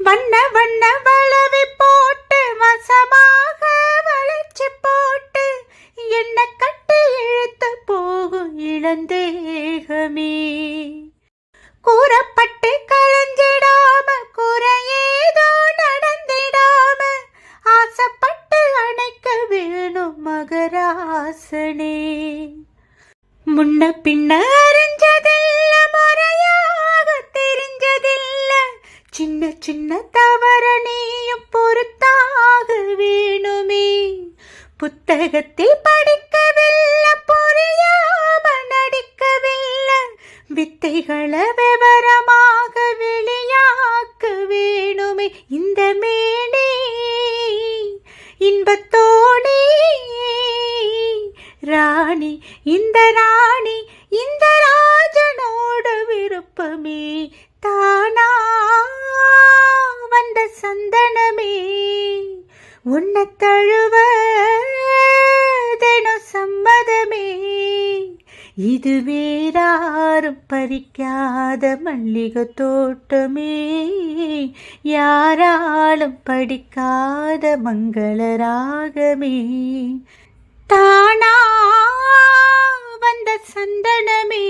வண்ண வண்ண வளவி போட்டு வசமாக வளைச்சி போட்டு என்ன கட்டி இழுத்து போகும் இளந்தேகமே. கூறப்பட்டு களைஞ்சிடாம குறையேதோ நடந்திடாம ஆசைப்பட்டு அணைக்க வேணும் மகராசனே. முன்ன பின்ன அறிஞ்சதில்ல, முறையாக தெரிஞ்சதில்ல, சின்ன சின்ன தவற நீயும் பொறுத்தாக வேணுமே. புத்தகத்தில் படிக்கவில்லை, புரியாம நடிக்கவில்லை, வித்தைகளை விவரமாக வெளியாக்க வேணுமே. இந்த மேனி இன்பத்தோணி ராணி, இந்த ராணி இந்த ராஜனோட விருப்பமே. தானா வந்த சந்தனமே, உன்னை தழுவ தினம் சம்மதமே. இது வேறாரும் பறிக்காத மல்லிகை தோட்டமே, யாராலும் படிக்காத மங்கள ராகமே. தானா வந்த சந்தனமே.